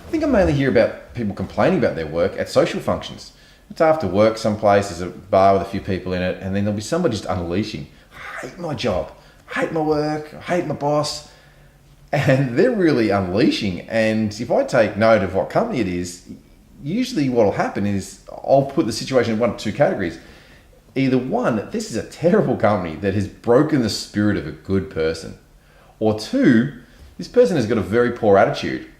I think I mainly hear about people complaining about their work at social functions. It's after work someplace, there's a bar with a few people in it, and then there'll be somebody just unleashing, I hate my job, I hate my work, I hate my boss. And they're really unleashing. And if I take note of what company it is, usually what will happen is I'll put the situation in one of two categories. Either one, this is a terrible company that has broken the spirit of a good person. Or two, this person has got a very poor attitude,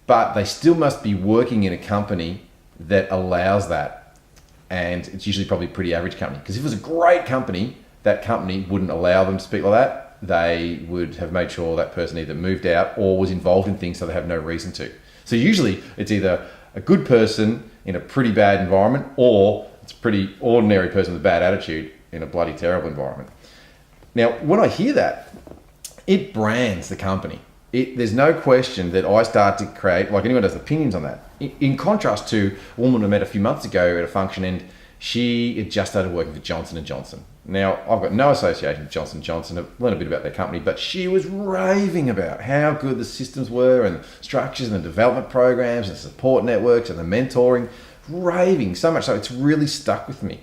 but they still must be working in a company that allows that. And it's usually probably a pretty average company. Because if it was a great company, that company wouldn't allow them to speak like that. They would have made sure that person either moved out or was involved in things so they have no reason to. So usually it's either a good person in a pretty bad environment or it's a pretty ordinary person with a bad attitude in a bloody terrible environment. Now, when I hear that, it brands the company. There's no question that I start to create, like anyone has opinions on that. In contrast to a woman I met a few months ago at a function, and she had just started working for Johnson & Johnson. Now, I've got no association with Johnson & Johnson. I've learned a bit about their company, but she was raving about how good the systems were and structures and the development programs and support networks and the mentoring. Raving, so much so it's really stuck with me.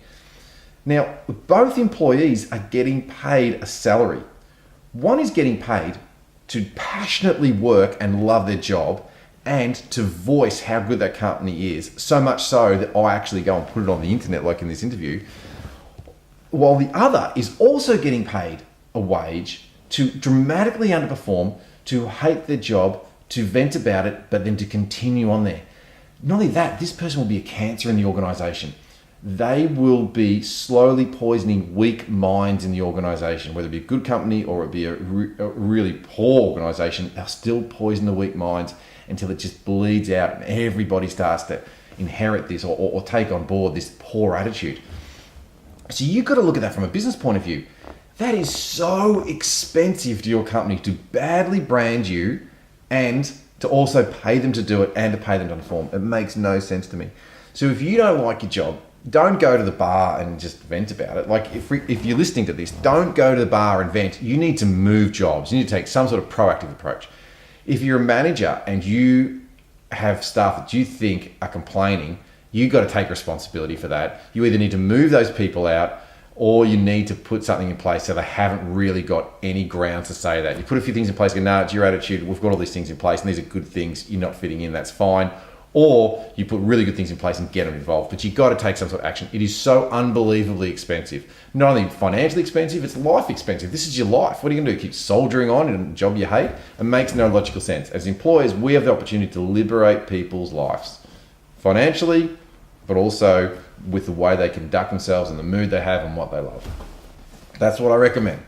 Now, both employees are getting paid a salary. One is getting paid to passionately work and love their job and to voice how good that company is, so much so that I actually go and put it on the internet like in this interview, while the other is also getting paid a wage to dramatically underperform, to hate their job, to vent about it, but then to continue on there. Not only that, this person will be a cancer in the organization. They will be slowly poisoning weak minds in the organization, whether it be a good company or it be a really poor organization. They'll still poison the weak minds until it just bleeds out and everybody starts to inherit this or take on board this poor attitude. So you've got to look at that from a business point of view. That is so expensive to your company to badly brand you and to also pay them to do it and to pay them to perform. It makes no sense to me. So if you don't like your job, don't go to the bar and just vent about it. Like if you're listening to this, don't go to the bar and vent. You need to move jobs. You need to take some sort of proactive approach. If you're a manager and you have staff that you think are complaining, you've got to take responsibility for that. You either need to move those people out or you need to put something in place so they haven't really got any grounds to say that. You put a few things in place, go, no, it's your attitude, we've got all these things in place and these are good things, you're not fitting in, that's fine. Or you put really good things in place and get them involved. But you've got to take some sort of action. It is so unbelievably expensive. Not only financially expensive, it's life expensive. This is your life. What are you going to do? Keep soldiering on in a job you hate? It makes no logical sense. As employers, we have the opportunity to liberate people's lives. Financially, but also with the way they conduct themselves and the mood they have and what they love. That's what I recommend.